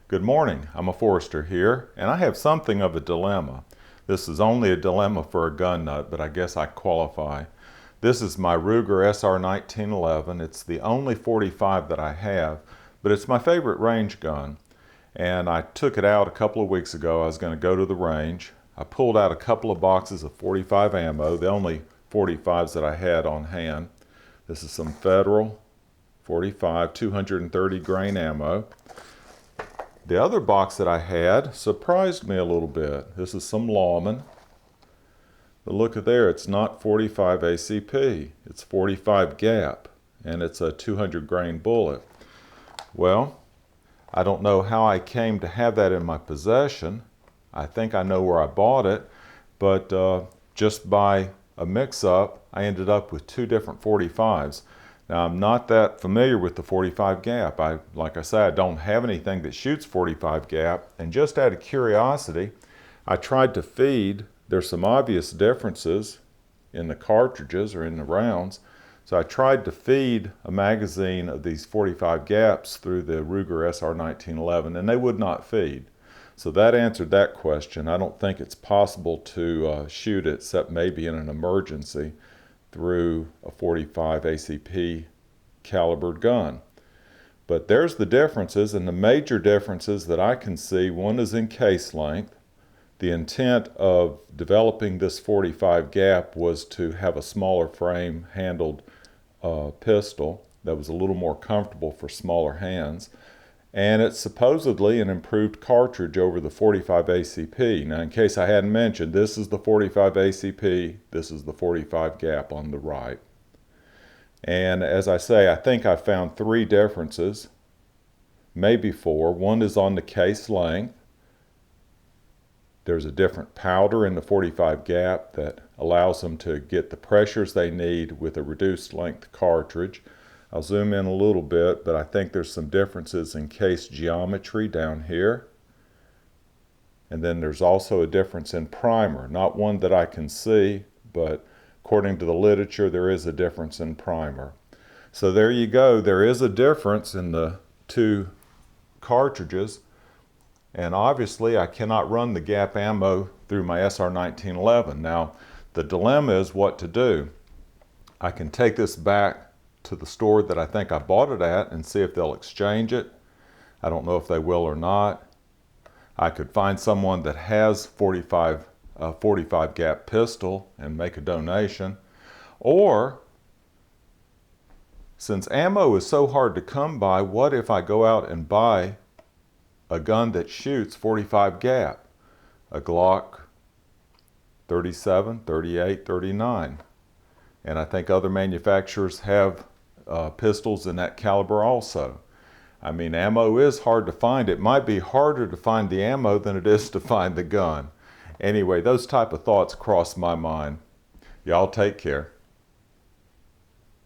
Good morning, I'm a forester here, and I have something of a dilemma. This is only a dilemma for a gun nut, but I guess I qualify. This is my Ruger SR 1911. It's the only .45 that I have, but it's my favorite range gun. And I took it out a couple of weeks ago. I was going to go to the range. I pulled out a couple of boxes of .45 ammo, the only .45s that I had on hand. This is some Federal .45 230 grain ammo. The other box that I had surprised me a little bit. This is some Lawman. But look at there, it's not .45 ACP, it's .45 Gap, and it's a 200 grain bullet. Well, I don't know how I came to have that in my possession. I think I know where I bought it, but just by a mix-up, I ended up with two different .45s. Now, I'm not that familiar with the .45 Gap. Like I said, I don't have anything that shoots .45 Gap, and just out of curiosity, I tried to feed. There's some obvious differences in the cartridges or in the rounds, so I tried to feed a magazine of these .45 Gaps through the Ruger SR 1911, and they would not feed. So that answered that question. I don't think it's possible to shoot it, except maybe in an emergency, through a .45 ACP calibered gun. But there's the differences, and the major differences that I can see. One is in case length. The intent of developing this .45 Gap was to have a smaller frame handled pistol that was a little more comfortable for smaller hands. And it's supposedly an improved cartridge over the .45 ACP. Now, in case I hadn't mentioned, this is the .45 ACP, this is the .45 Gap on the right. And as I say, I think I found three differences, maybe four. One is on the case length. There's a different powder in the .45 Gap that allows them to get the pressures they need with a reduced length cartridge. I'll zoom in a little bit, but I think there's some differences in case geometry down here. And then there's also a difference in primer. Not one that I can see, but according to the literature, there is a difference in primer. So there you go. There is a difference in the two cartridges. And obviously, I cannot run the Gap ammo through my SR 1911. Now, the dilemma is what to do. I can take this back to the store that I think I bought it at and see if they'll exchange it. I don't know if they will or not. I could find someone that has .45 Gap pistol and make a donation. Or, since ammo is so hard to come by, what if I go out and buy a gun that shoots .45 Gap? A Glock 37, 38, 39. And I think other manufacturers have pistols in that caliber also. I mean, ammo is hard to find. It might be harder to find the ammo than it is to find the gun. Anyway, those type of thoughts cross my mind. Y'all take care.